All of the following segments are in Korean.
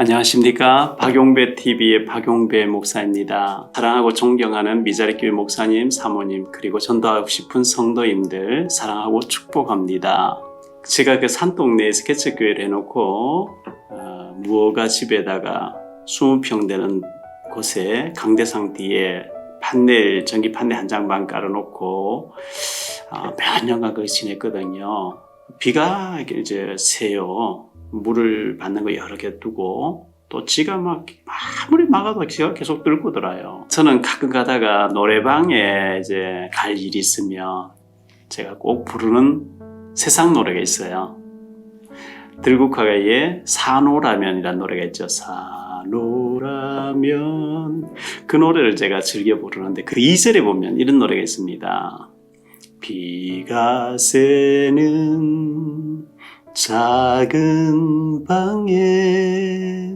안녕하십니까. 박용배 TV의 박용배 목사입니다. 사랑하고 존경하는 미자리교회 목사님, 사모님, 그리고 전도하고 싶은 성도님들 사랑하고 축복합니다. 제가 그 산동네에서 개척교회를 해놓고 무허가 집에다가 20평 되는 곳에 강대상 뒤에 판넬, 전기 판넬 한 장만 깔아놓고 몇 년간 거기 지냈거든요. 비가 이제 새요. 물을 받는 거 여러 개 두고 또 지가 막 아무리 막아도 지가 계속 들고 들어요. 저는 가끔 가다가 노래방에 이제 갈 일이 있으면 제가 꼭 부르는 세상 노래가 있어요. 들국화가의 산호라면이라는 노래가 있죠. 산호라면, 그 노래를 제가 즐겨 부르는데 그 2절에 보면 이런 노래가 있습니다. 비가 새는 작은 방에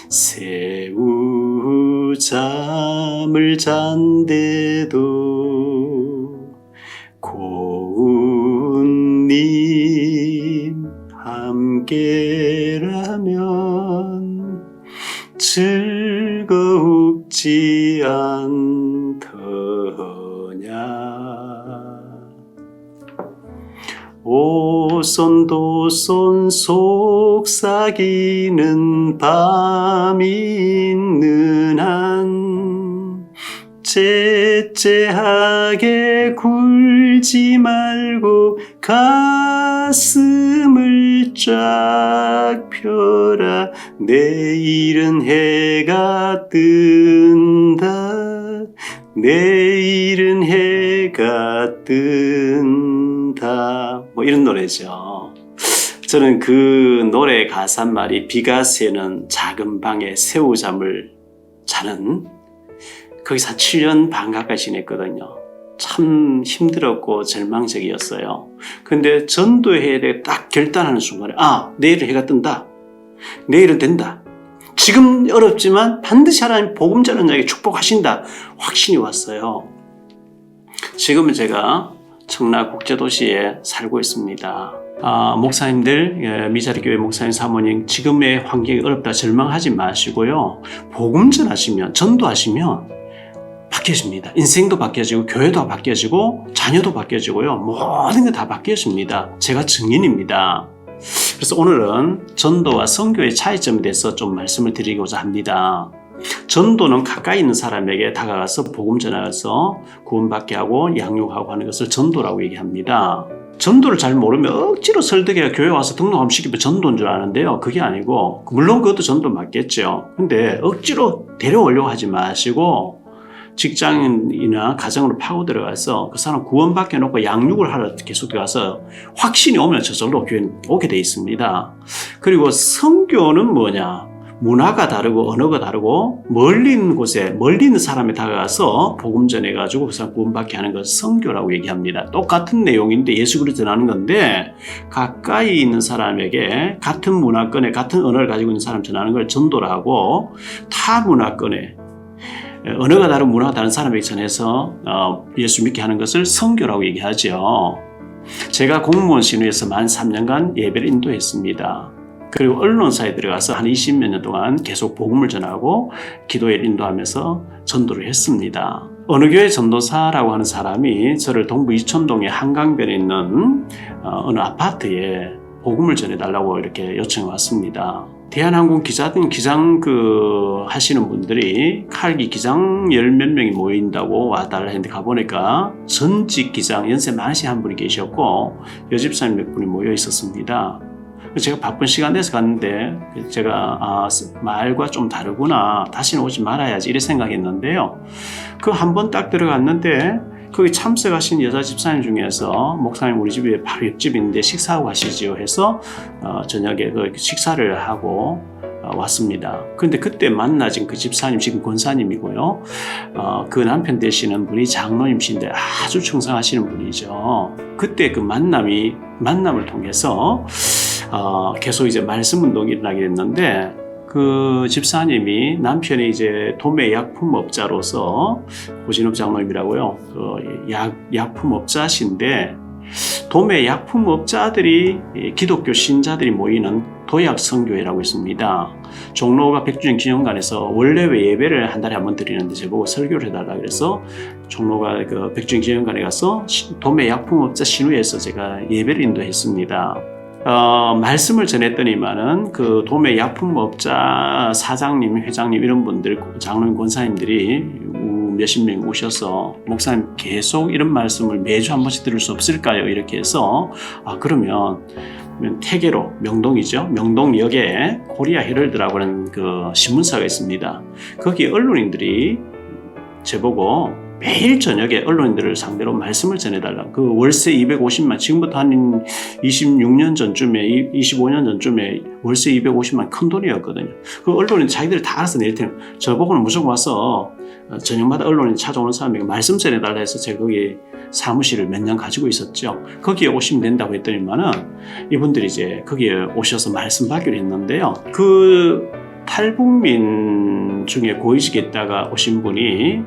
새우 잠을 잔데도 고운 님 함께라면 즐겁지 않더냐. 오손도손 속삭이는 밤이 있는 한 째째하게 굴지 말고 가슴을 쫙 펴라. 내일은 해가 뜬다. 내일은 해가 뜬다. 뭐 이런 노래죠. 저는 그 노래 가사말이 비가 새는 작은 방에 새우잠을 자는, 거기서 한 7년 반 가까이 지냈거든요. 참 힘들었고 절망적이었어요. 근데 전도해야 돼 딱 결단하는 순간에 내일은 해가 뜬다. 내일은 된다. 지금 어렵지만 반드시 하나님 복음 전하는 자에게 축복하신다. 확신이 왔어요. 지금은 제가 청라국제도시에 살고 있습니다. 목사님들, 미자리교회 목사님, 사모님, 지금의 환경이 어렵다 절망하지 마시고요. 복음 전하시면, 전도하시면 바뀌어집니다. 인생도 바뀌어지고 교회도 바뀌어지고 자녀도 바뀌어지고요. 모든 게 다 바뀌어집니다. 제가 증인입니다. 그래서 오늘은 전도와 선교의 차이점에 대해서 좀 말씀을 드리고자 합니다. 전도는 가까이 있는 사람에게 다가가서 복음 전하여서 구원받게 하고 양육하고 하는 것을 전도라고 얘기합니다. 전도를 잘 모르면 억지로 설득해 교회 와서 등록하면 시키면 전도인 줄 아는데요. 그게 아니고, 물론 그것도 전도 맞겠죠. 근데 억지로 데려오려고 하지 마시고 직장인이나 가정으로 파고 들어가서 그 사람 구원받게 해놓고 양육을 하러 계속 들어가서 확신이 오면 저절로 교회에 오게 돼 있습니다. 그리고 선교는 뭐냐? 문화가 다르고 언어가 다르고 멀리 있는 곳에, 멀리 있는 사람에 다가가서 복음 전해가지고 그 사람 구원받게 하는 것을 선교라고 얘기합니다. 똑같은 내용인데 예수 그리스도 전하는 건데 가까이 있는 사람에게 같은 문화권에 같은 언어를 가지고 있는 사람 전하는 걸 전도라 하고, 타 문화권에 언어가 다른 문화가 다른 사람에게 전해서 예수 믿게 하는 것을 선교라고 얘기하죠. 제가 공무원 신우에서 만 3년간 예배를 인도했습니다. 그리고 언론사에 들어가서 한 20몇 년 동안 계속 복음을 전하고 기도회를 인도하면서 전도를 했습니다. 어느 교회 전도사라고 하는 사람이 저를 동부 이촌동의 한강변에 있는 어느 아파트에 복음을 전해달라고 이렇게 요청해 왔습니다. 대한항공 기장 하시는 분들이 칼기 기장 10몇 명이 모인다고 와달라 했는데 가보니까 전직 기장 연세 많으신 한 분이 계셨고 여집사님 몇 분이 모여 있었습니다. 제가 바쁜 시간 내서 갔는데 제가 말과 좀 다르구나, 다시는 오지 말아야지 이래 생각했는데요. 그 한 번 딱 들어갔는데 거기 참석하신 여자 집사님 중에서 목사님 우리 집이 바로 옆집인데 식사하고 가시지요 해서 저녁에 그 식사를 하고 왔습니다. 그런데 그때 만나진 그 집사님 지금 권사님이고요. 그 남편 되시는 분이 장로님이신데 아주 충성하시는 분이죠. 그때 그 만남을 통해서 계속 이제 말씀 운동이 일어나게 됐는데, 그 집사님이 남편이 이제 도매 약품업자로서 고진업 장로님이라고요. 그 약품업자신데 도매 약품업자들이 기독교 신자들이 모이는 도약선교회라고 있습니다. 종로가 백주년 기념관에서 원래 예배를 한 달에 한 번 드리는데 저보고 설교를 해달라 그래서 종로가 그 백주년 기념관에 가서 도매 약품업자 신우회에서 제가 예배를 인도했습니다. 말씀을 전했더니만은 그 도매 약품업자 사장님, 회장님 이런 분들, 장로님, 권사님들이 몇십 명 오셔서 목사님 계속 이런 말씀을 매주 한 번씩 들을 수 없을까요? 이렇게 해서 그러면 태계로 명동이죠. 명동역에 코리아 헤럴드라고 하는 그 신문사가 있습니다. 거기 언론인들이 저보고 매일 저녁에 언론인들을 상대로 말씀을 전해달라. 그 월세 250만, 지금부터 한 26년 전쯤에, 25년 전쯤에 월세 250만 큰 돈이었거든요. 그 언론인 자기들이 다 알아서 낼 테니 저보고는 무조건 와서 저녁마다 언론인 찾아오는 사람에게 말씀 전해달라 해서 제가 거기 사무실을 몇 년 가지고 있었죠. 거기에 오시면 된다고 했더니만은 이분들이 이제 거기에 오셔서 말씀 받기로 했는데요. 그 탈북민 중에 고위직에 있다가 오신 분이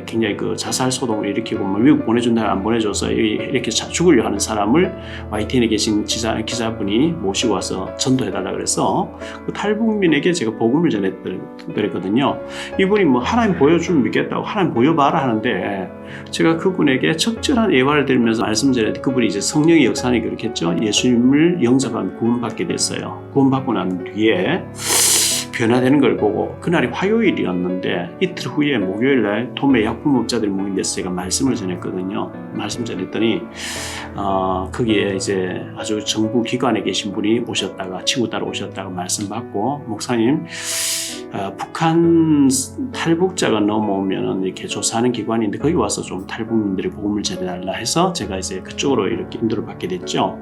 굉장히 그 자살 소동을 일으키고 미국 보내준다 안 보내줘서 이렇게 죽으려 하는 사람을 YTN에 계신 기자분이 모시고 와서 전도해달라 그래서 그 탈북민에게 제가 복음을 전해드렸거든요. 이분이 뭐 하나님 보여주면 믿겠다고 하나님 보여봐라 하는데 제가 그분에게 적절한 예화를 드리면서 말씀 전했는데 그분이 이제 성령의 역사니 그렇겠죠. 예수님을 영접하면 구원받게 됐어요. 구원받고 난 뒤에 변화되는 걸 보고 그날이 화요일이었는데 이틀 후에 목요일날 도매 약품업자들이 모인데서 제가 말씀을 전했거든요. 말씀 전했더니 거기에 이제 아주 정부 기관에 계신 분이 오셨다가 친구 따라 오셨다가 말씀 받고 목사님 북한 탈북자가 넘어오면은 이렇게 조사하는 기관인데 거기 와서 좀 탈북민들의 복음을 전해달라 해서 제가 이제 그쪽으로 이렇게 인도를 받게 됐죠.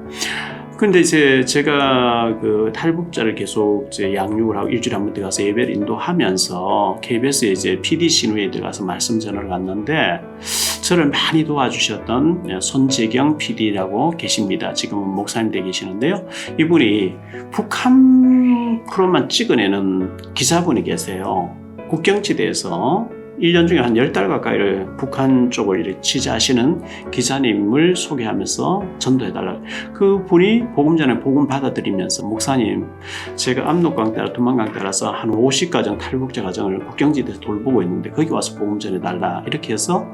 근데 이제 제가 그 탈북자를 계속 이제 양육을 하고 일주일에 한 번 들어가서 예배를 인도하면서 KBS에 이제 PD 신우회에 들어가서 말씀 전하러 갔는데 저를 많이 도와주셨던 손재경 PD라고 계십니다. 지금은 목사님 되어 계시는데요. 이분이 북한 프로만 찍어내는 기자분이 계세요. 국경지대에서 1년 중에 한 10달 가까이를 북한 쪽을 이렇게 취재하시는 기자님을 소개하면서 전도해달라. 그 분이 복음 전에 복음 받아들이면서 목사님, 제가 압록강 따라 두만강 따라서 한 50가정 탈북자 가정을 국경지대에서 돌보고 있는데 거기 와서 복음 전해달라. 이렇게 해서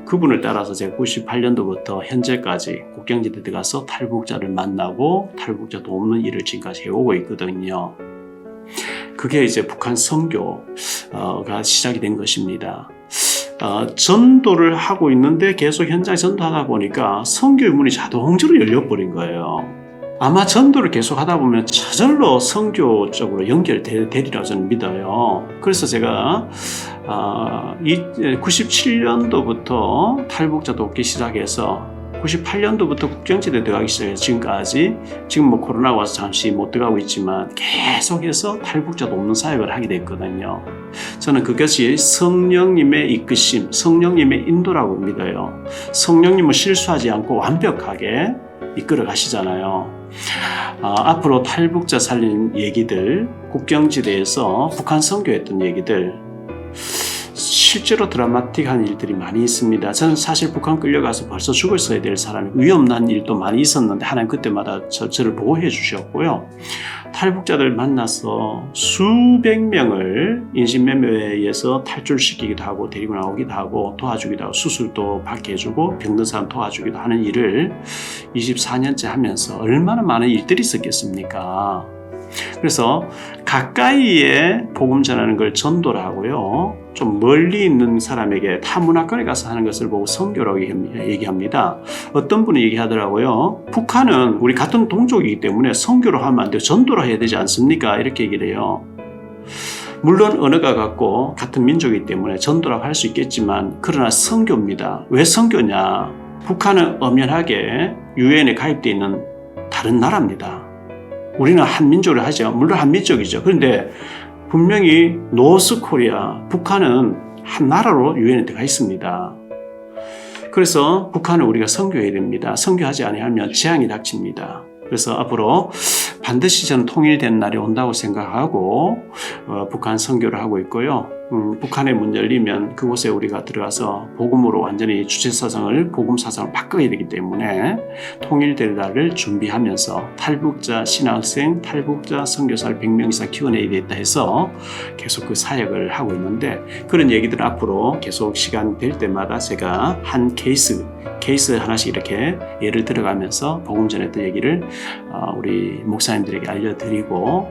그분을 따라서 제가 98년도부터 현재까지 국경지대에 가서 탈북자를 만나고 탈북자 돕는 일을 지금까지 해오고 있거든요. 그게 이제 북한 선교가 시작이 된 것입니다. 전도를 하고 있는데 계속 현장에 전도하다 보니까 선교의 문이 자동적으로 열려버린 거예요. 아마 전도를 계속 하다 보면 저절로 선교 쪽으로 연결되리라고 저는 믿어요. 그래서 제가 97년도부터 탈북자 돕기 시작해서 98년도부터 국경지대 들어가기 시작해서 지금까지 지금 뭐 코로나가 와서 잠시 못 들어가고 있지만 계속해서 탈북자 돕는 사역을 하게 됐거든요. 저는 그것이 성령님의 이끄심, 성령님의 인도라고 믿어요. 성령님은 실수하지 않고 완벽하게 이끌어 가시잖아요. 앞으로 탈북자 살린 얘기들, 국경지대에서 북한 선교했던 얘기들 실제로 드라마틱한 일들이 많이 있습니다. 저는 사실 북한 끌려가서 벌써 죽었어야 될 사람이 위험한 일도 많이 있었는데 하나님 그때마다 저를 보호해 주셨고요. 탈북자들 만나서 수백 명을 인신매매에 의해서 탈출시키기도 하고 데리고 나오기도 하고 도와주기도 하고 수술도 받게 해주고 병든 사람 도와주기도 하는 일을 24년째 하면서 얼마나 많은 일들이 있었겠습니까? 그래서 가까이에 복음 전하는 걸 전도를 하고요. 좀 멀리 있는 사람에게 타문화권에 가서 하는 것을 보고 선교라고 얘기합니다. 어떤 분이 얘기하더라고요. 북한은 우리 같은 동족이기 때문에 선교로 하면 안 돼요. 전도로 해야 되지 않습니까? 이렇게 얘기를 해요. 물론 언어가 같고 같은 민족이기 때문에 전도라고 할 수 있겠지만 그러나 선교입니다. 왜 선교냐? 북한은 엄연하게 유엔에 가입되어 있는 다른 나라입니다. 우리는 한민족을 하죠. 물론 한민족이죠. 그런데 분명히 노스코리아, 북한은 한 나라로 유엔에 들어가 있습니다. 그래서 북한을 우리가 선교해야 됩니다. 선교하지 아니하면 재앙이 닥칩니다. 그래서 앞으로 반드시 저는 통일된 날이 온다고 생각하고 북한 선교를 하고 있고요. 북한의 문 열리면 그곳에 우리가 들어가서 복음으로 완전히 주체사상을 복음사상을 바꿔야 되기 때문에 통일대라를 준비하면서 탈북자 신학생, 탈북자 선교사를 100명 이상 키워내야 되겠다 해서 계속 그 사역을 하고 있는데, 그런 얘기들 앞으로 계속 시간 될 때마다 제가 한 케이스 하나씩 이렇게 예를 들어가면서 복음 전했던 얘기를 우리 목사님들에게 알려드리고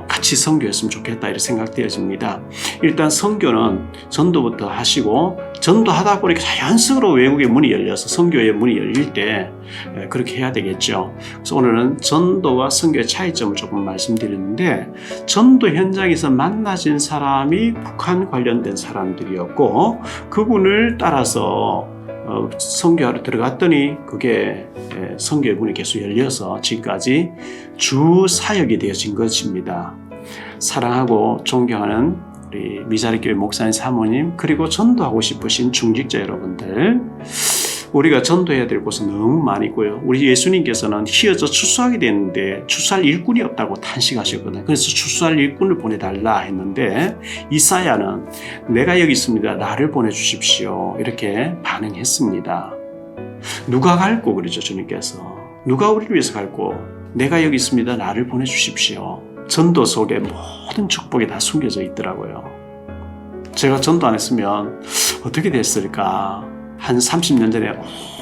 같이 선교했으면 좋겠다 이렇게 생각되어집니다. 일단 선교는 전도부터 하시고, 전도하다 보니까 자연스러워 외국의 문이 열려서 선교의 문이 열릴 때 그렇게 해야 되겠죠. 그래서 오늘은 전도와 선교의 차이점을 조금 말씀드리는데, 전도 현장에서 만나진 사람이 북한 관련된 사람들이었고, 그분을 따라서 선교하러 들어갔더니 그게 선교의 문이 계속 열려서 지금까지 주 사역이 되어진 것입니다. 사랑하고 존경하는 우리 미자리교회 목사님 사모님, 그리고 전도하고 싶으신 중직자 여러분들, 우리가 전도해야 될 곳은 너무 많이 있고요. 우리 예수님께서는 휘어져 추수하게 됐는데 추수할 일꾼이 없다고 탄식하셨거든요. 그래서 추수할 일꾼을 보내달라 했는데, 이사야는 내가 여기 있습니다, 나를 보내주십시오 이렇게 반응했습니다. 누가 갈고 그러죠. 주님께서 누가 우리를 위해서 갈고, 내가 여기 있습니다, 나를 보내주십시오. 전도 속에 모든 축복이 다 숨겨져 있더라고요. 제가 전도 안 했으면 어떻게 됐을까? 한 30년 전에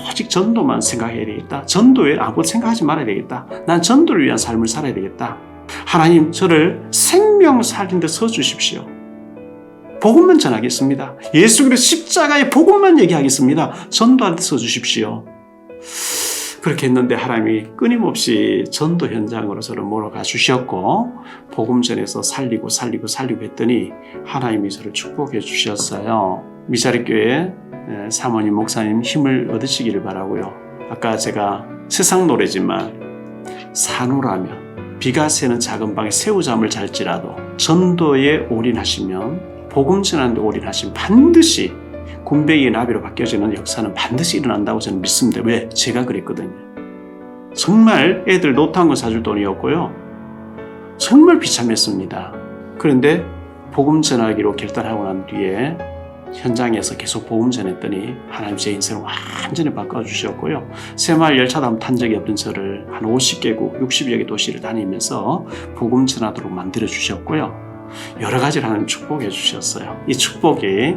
오직 전도만 생각해야 되겠다. 전도에 아무것도 생각하지 말아야 되겠다. 난 전도를 위한 삶을 살아야 되겠다. 하나님, 저를 생명 살린 데 서주십시오. 복음만 전하겠습니다. 예수 그리스도 십자가의 복음만 얘기하겠습니다. 전도하는 데 서주십시오. 그렇게 했는데 하나님이 끊임없이 전도 현장으로 저를 몰아가 주셨고, 복음 전에서 살리고 했더니 하나님이 저를 축복해 주셨어요. 미자리교회 사모님, 목사님 힘을 얻으시기를 바라고요. 아까 제가 세상 노래지만 산후라면 비가 새는 작은 방에 새우잠을 잘지라도 전도에 올인하시면, 복음 전하는 데 올인하시면 반드시 군뱅이의 나비로 바뀌어지는 역사는 반드시 일어난다고 저는 믿습니다. 왜? 제가 그랬거든요. 정말 애들 노트한 거 사줄 돈이 없고요. 정말 비참했습니다. 그런데 복음 전하기로 결단하고 난 뒤에 현장에서 계속 복음 전했더니 하나님 제 인생을 완전히 바꿔주셨고요. 새마을 열차도 한번 탄 적이 없던 저를 한 50개국 60여 개 도시를 다니면서 복음 전하도록 만들어주셨고요. 여러 가지를 하나님 축복해 주셨어요. 이 축복이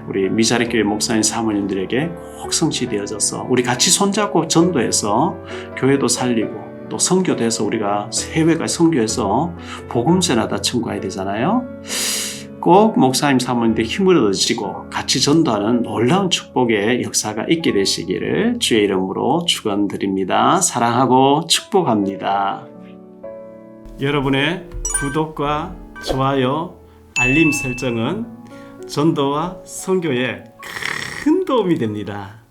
우리 미자리교회 목사님 사모님들에게 꼭 성취되어져서 우리 같이 손잡고 전도해서 교회도 살리고 또 선교도 해서 우리가 해외까지 선교해서 복음 전하다 청구해야 되잖아요. 꼭 목사님 사모님들 힘을 얻으시고 같이 전도하는 놀라운 축복의 역사가 있게 되시기를 주의 이름으로 축원드립니다. 사랑하고 축복합니다. 여러분의 구독과 좋아요, 알림 설정은 전도와 선교에 큰 도움이 됩니다.